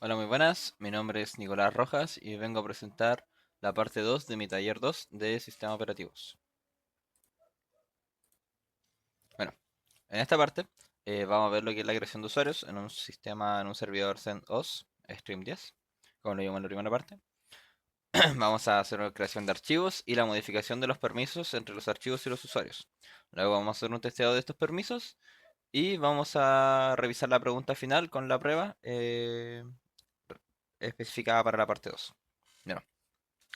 Hola, muy buenas. Mi nombre es Nicolás Rojas y vengo a presentar la parte 2 de mi taller 2 de sistemas operativos. Bueno, en esta parte vamos a ver lo que es la creación de usuarios en un sistema, en un servidor CentOS Stream 10, como lo vimos en la primera parte. Vamos a hacer una creación de archivos y la modificación de los permisos entre los archivos y los usuarios. Luego vamos a hacer un testeo de estos permisos y vamos a revisar la pregunta final con la prueba especificada para la parte 2. Bien.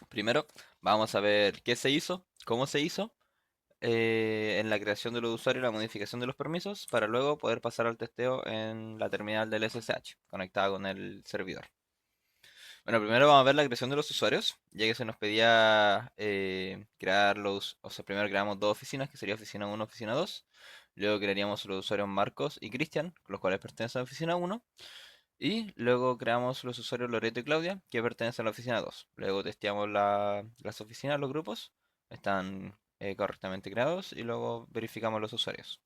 Primero, vamos a ver qué se hizo, cómo se hizo en la creación de los usuarios y la modificación de los permisos, para luego poder pasar al testeo en la terminal del SSH, conectada con el servidor. Bueno, primero vamos a ver la creación de los usuarios, ya que se nos pedía crear o sea, primero creamos dos oficinas, que sería oficina 1, oficina 2. Luego crearíamos los usuarios Marcos y Cristian, los cuales pertenecen a la oficina 1. Y luego creamos los usuarios Loreto y Claudia, que pertenecen a la oficina 2. Luego testeamos las oficinas, los grupos, están correctamente creados y luego verificamos los usuarios.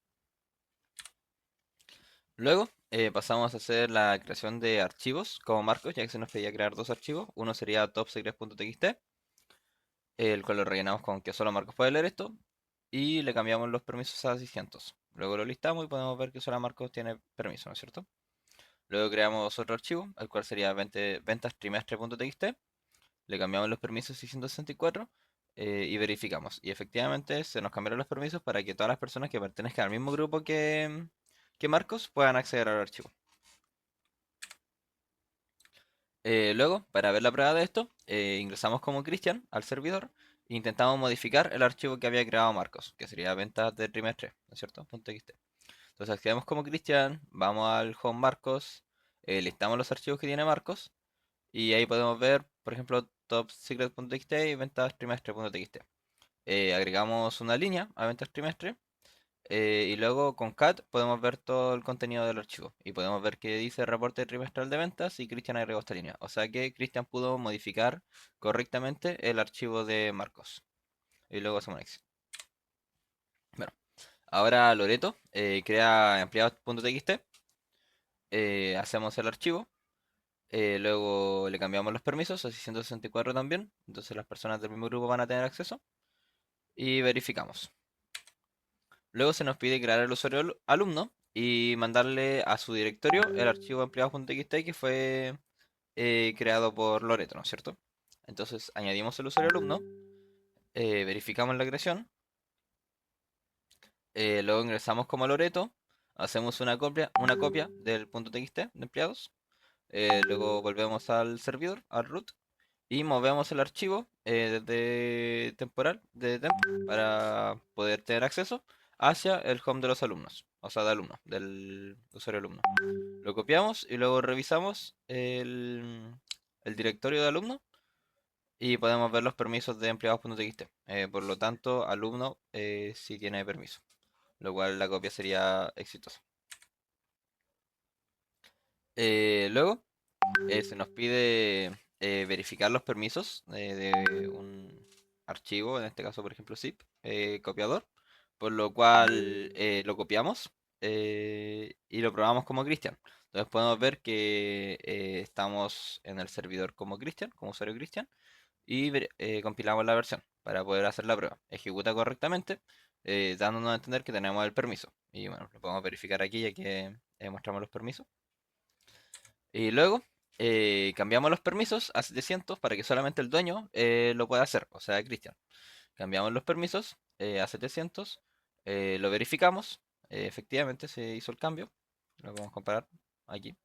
Luego pasamos a hacer la creación de archivos como marcos, ya que se nos pedía crear dos archivos. Uno sería topsecrets.txt, el cual lo rellenamos con que solo Marcos puede leer esto, y le cambiamos los permisos a 600. Luego lo listamos y podemos ver que solo Marcos tiene permiso, ¿no es cierto? Luego creamos otro archivo, el cual sería ventas-trimestre.txt. Le cambiamos los permisos a 664 y verificamos. Y efectivamente se nos cambiaron los permisos para que todas las personas que pertenezcan al mismo grupo que Marcos puedan acceder al archivo. Luego, para ver la prueba de esto, ingresamos como Cristian al servidor e intentamos modificar el archivo que había creado Marcos, que sería ventas de trimestre, ¿no es cierto? .txt. Entonces accedemos como Cristian, vamos al home Marcos, listamos los archivos que tiene Marcos y ahí podemos ver, por ejemplo, topsecret.txt y ventas trimestre.txt. Agregamos una línea a ventas trimestre y luego con cat podemos ver todo el contenido del archivo y podemos ver que dice reporte trimestral de ventas y Cristian agregó esta línea. O sea que Cristian pudo modificar correctamente el archivo de Marcos y luego hacemos un exit. Bueno, ahora Loreto crea empleados.txt, hacemos el archivo. Luego le cambiamos los permisos a 664 también. Entonces las personas del mismo grupo van a tener acceso. Y verificamos. Luego se nos pide crear el usuario alumno y mandarle a su directorio el archivo empleados.txt que fue creado por Loreto, ¿no es cierto? Entonces añadimos el usuario alumno, verificamos la creación, luego ingresamos como Loreto, hacemos una copia del .txt de empleados, luego volvemos al servidor, al root, y movemos el archivo desde temporal, de temp, para poder tener acceso hacia el home de los alumnos, o sea, de alumno, del usuario alumno. Lo copiamos y luego revisamos el directorio de alumno y podemos ver los permisos de empleados.txt. Por lo tanto, alumno sí tiene permiso, lo cual la copia sería exitosa. Luego se nos pide verificar los permisos de un archivo, en este caso por ejemplo zip, copiador, por lo cual lo copiamos y lo probamos como Cristian. Entonces podemos ver que estamos en el servidor como Cristian, como usuario Cristian, y compilamos la versión para poder hacer la prueba. Ejecuta correctamente, dándonos a entender que tenemos el permiso. Y bueno, lo podemos verificar aquí ya que mostramos los permisos. Y luego cambiamos los permisos a 700 para que solamente el dueño lo pueda hacer, o sea, Cristian. Cambiamos los permisos a 700, lo verificamos, efectivamente se hizo el cambio, lo vamos a comparar aquí.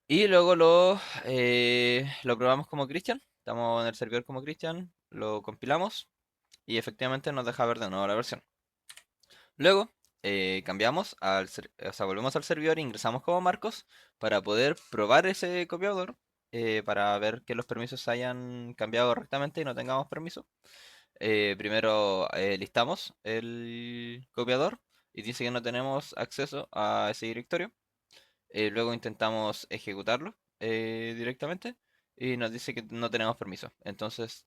Y luego lo probamos como Cristian, estamos en el servidor como Cristian, lo compilamos y efectivamente nos deja ver de nuevo la versión. Luego cambiamos o sea, volvemos al servidor e ingresamos como Marcos para poder probar ese copiador, para ver que los permisos hayan cambiado correctamente y no tengamos permiso. Primero listamos el copiador y dice que no tenemos acceso a ese directorio. Luego intentamos ejecutarlo directamente y nos dice que no tenemos permiso. Entonces,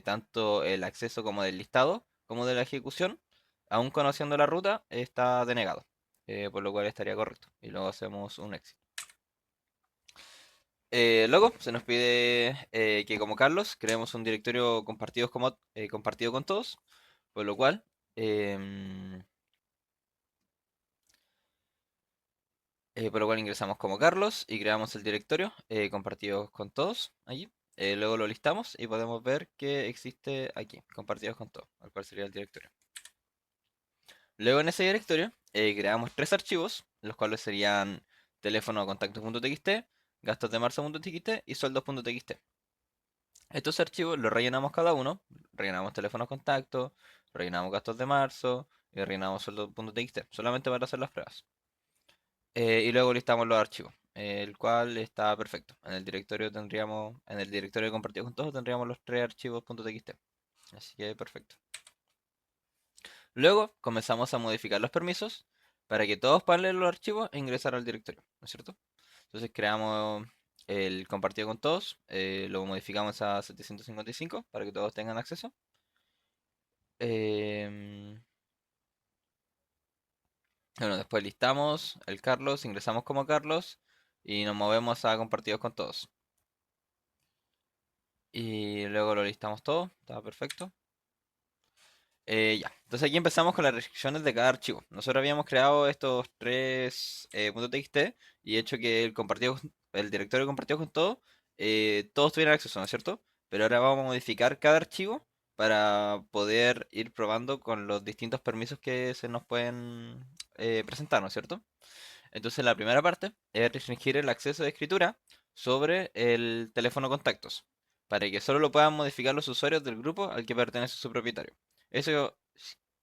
tanto el acceso como del listado como de la ejecución, aún conociendo la ruta, está denegado, por lo cual estaría correcto. Y luego hacemos un exit. Luego se nos pide que como Carlos creemos un directorio compartido con todos, por lo cual em, ingresamos como Carlos y creamos el directorio compartidos con todos allí. Luego lo listamos y podemos ver que existe aquí, compartidos con todos, al cual sería el directorio. Luego en ese directorio creamos tres archivos, los cuales serían teléfono contactos.txt, gastos de marzo.txt y sueldos.txt. Estos archivos los rellenamos cada uno, rellenamos teléfono contacto, rellenamos gastos de marzo y rellenamos sueldos.txt, solamente para hacer las pruebas. Y luego listamos los archivos, el cual está perfecto. En el directorio compartido con todos tendríamos los tres archivos .txt. Así que perfecto. Luego comenzamos a modificar los permisos para que todos puedan leer los archivos e ingresar al directorio, ¿no es cierto? Entonces creamos el compartido con todos, lo modificamos a 755 para que todos tengan acceso. Em, bueno, después listamos el Carlos, ingresamos como Carlos y nos movemos a compartidos con todos. Y luego lo listamos todo, está perfecto. Ya, entonces aquí empezamos con las restricciones de cada archivo. Nosotros habíamos creado estos tres .txt y hecho que el directorio compartido con todo, todos tuvieran acceso, ¿no es cierto? Pero ahora vamos a modificar cada archivo para poder ir probando con los distintos permisos que se nos pueden presentar, ¿no es cierto? Entonces la primera parte es restringir el acceso de escritura sobre el teléfono contactos, para que solo lo puedan modificar los usuarios del grupo al que pertenece su propietario. Eso,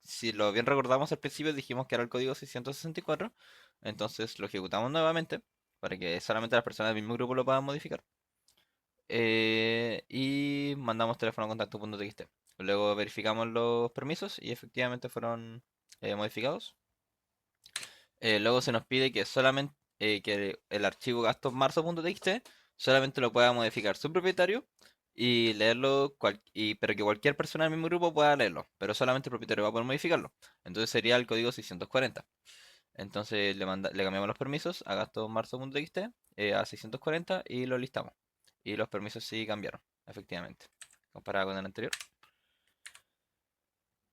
si lo bien recordamos al principio, dijimos que era el código 664, entonces lo ejecutamos nuevamente para que solamente las personas del mismo grupo lo puedan modificar. Y mandamos teléfono contacto.txt. Luego verificamos los permisos y efectivamente fueron modificados. Luego se nos pide que solamente que el archivo gastos.marzo.txt solamente lo pueda modificar su propietario y leerlo, pero que cualquier persona del mismo grupo pueda leerlo, pero solamente el propietario va a poder modificarlo. Entonces sería el código 640. Entonces le cambiamos los permisos a gastos.marzo.txt a 640 y lo listamos. Y los permisos sí cambiaron, efectivamente, comparado con el anterior.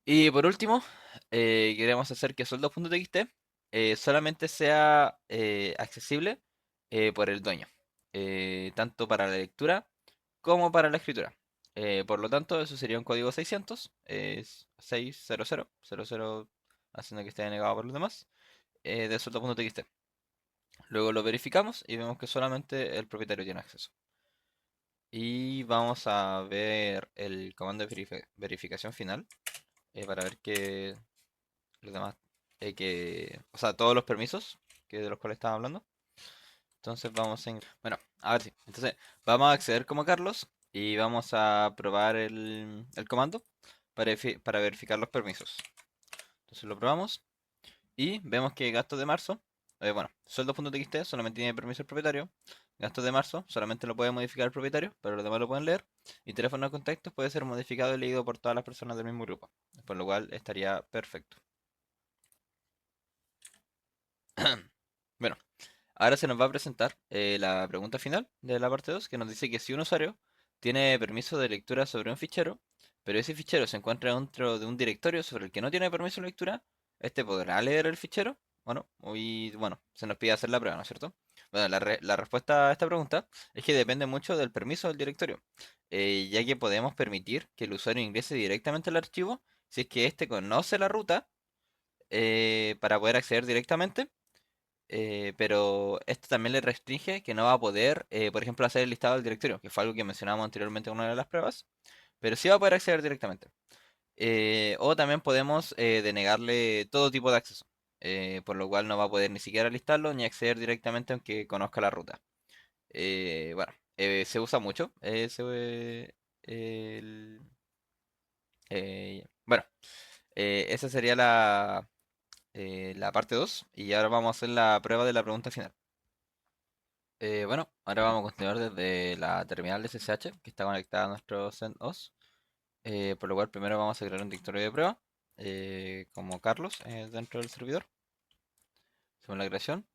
Y por último, queremos hacer que sueldos.txt solamente sea accesible por el dueño, tanto para la lectura como para la escritura. Por lo tanto, eso sería un código 600, es 600, haciendo que esté denegado por los demás, de sueldos.txt. Luego lo verificamos y vemos que solamente el propietario tiene acceso. Y vamos a ver el comando de verificación final para ver que los demás, o sea, todos los permisos de los cuales estaba hablando. Entonces bueno, a ver si. Entonces, vamos a acceder como Carlos y vamos a probar el comando para verificar los permisos. Entonces lo probamos y vemos que gastos de marzo, bueno, sueldos.txt solamente tiene permiso el propietario. Gastos de marzo solamente lo puede modificar el propietario, pero los demás lo pueden leer. Y teléfono de contactos puede ser modificado y leído por todas las personas del mismo grupo. Por lo cual estaría perfecto. Bueno, ahora se nos va a presentar la pregunta final de la parte 2 que nos dice que si un usuario tiene permiso de lectura sobre un fichero, pero ese fichero se encuentra dentro de un directorio sobre el que no tiene permiso de lectura, ¿este podrá leer el fichero? Bueno, y bueno, se nos pide hacer la prueba, ¿no es cierto? Bueno, la respuesta a esta pregunta es que depende mucho del permiso del directorio, ya que podemos permitir que el usuario ingrese directamente al archivo si es que éste conoce la ruta para poder acceder directamente, pero esto también le restringe que no va a poder, por ejemplo, hacer el listado del directorio, que fue algo que mencionábamos anteriormente en una de las pruebas, pero sí va a poder acceder directamente. O también podemos denegarle todo tipo de acceso, por lo cual no va a poder ni siquiera listarlo ni acceder directamente aunque conozca la ruta. Bueno, se usa mucho. El- bueno, esa sería la parte 2 y ahora vamos a hacer la prueba de la pregunta final. Bueno, ahora vamos a continuar desde la terminal de SSH que está conectada a nuestro CentOS. Por lo cual primero vamos a crear un directorio de prueba como Carlos dentro del servidor. Hacemos la creación.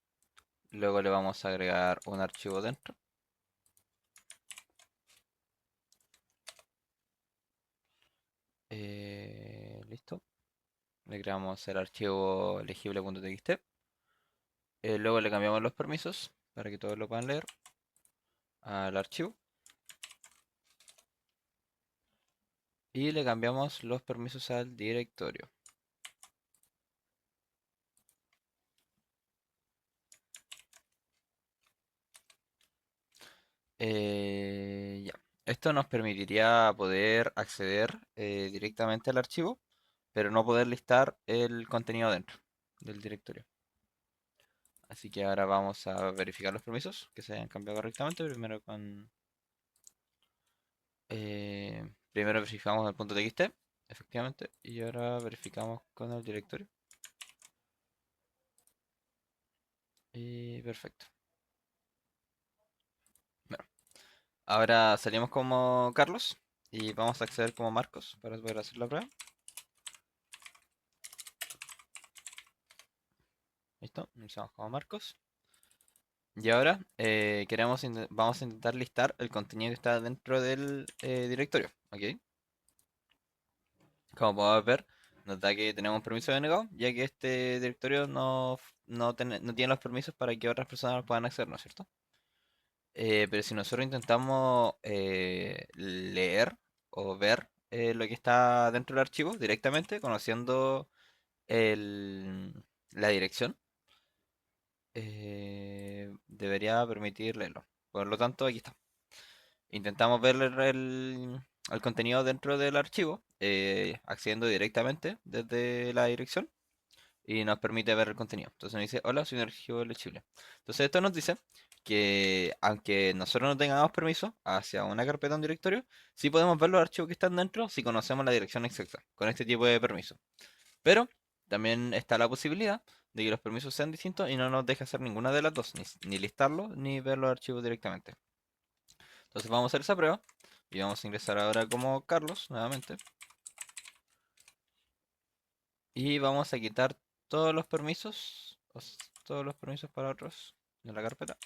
Luego le vamos a agregar un archivo dentro. Listo. Le creamos el archivo legible.txt. Luego le cambiamos los permisos para que todos lo puedan leer al archivo. Y le cambiamos los permisos al directorio. Ya. Esto nos permitiría poder acceder directamente al archivo, pero no poder listar el contenido dentro del directorio. Así que ahora vamos a verificar los permisos que se hayan cambiado correctamente. Primero verificamos el punto .txt, efectivamente, y ahora verificamos con el directorio. Y perfecto. Bueno, ahora salimos como Carlos y vamos a acceder como Marcos para poder hacer la prueba. Listo, iniciamos como Marcos. Y ahora vamos a intentar listar el contenido que está dentro del directorio. ¿Ok? Como podemos ver, nos da que tenemos un permiso denegado, ya que este directorio no tiene los permisos para que otras personas puedan acceder, ¿no es cierto? Pero si nosotros intentamos leer o ver lo que está dentro del archivo directamente, conociendo el- la dirección, debería permitir leerlo. Por lo tanto, aquí está. Intentamos ver el contenido dentro del archivo, accediendo directamente desde la dirección y nos permite ver el contenido. Entonces nos dice, hola, soy un archivo legible. Entonces esto nos dice que aunque nosotros no tengamos permiso hacia una carpeta o un directorio, sí podemos ver los archivos que están dentro si conocemos la dirección exacta, con este tipo de permiso. Pero también está la posibilidad de que los permisos sean distintos y no nos deje hacer ninguna de las dos, ni listarlo ni ver los archivos directamente. Entonces vamos a hacer esa prueba y vamos a ingresar ahora como Carlos nuevamente. Y vamos a quitar todos los permisos, todos los permisos para otros de la carpeta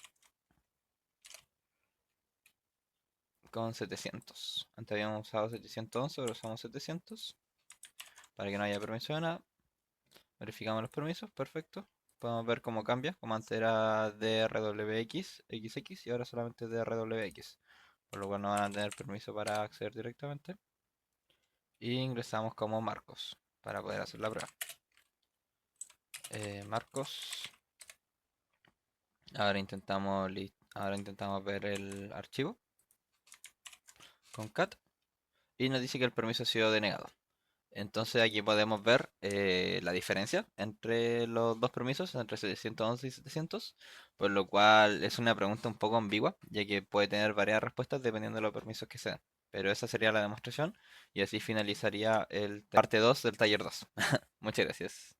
con 700. Antes habíamos usado 711, ahora usamos 700 para que no haya permiso de nada. Verificamos los permisos, perfecto. Podemos ver cómo cambia, como antes era DRWX, XX y ahora solamente DRWX, por lo cual no van a tener permiso para acceder directamente. Y ingresamos como Marcos para poder hacer la prueba. Marcos. Ahora intentamos ver el archivo con cat y nos dice que el permiso ha sido denegado. Entonces aquí podemos ver la diferencia entre los dos permisos, entre 711 y 700, por lo cual es una pregunta un poco ambigua, ya que puede tener varias respuestas dependiendo de los permisos que se den. Pero esa sería la demostración y así finalizaría el parte 2 del taller 2. Muchas gracias.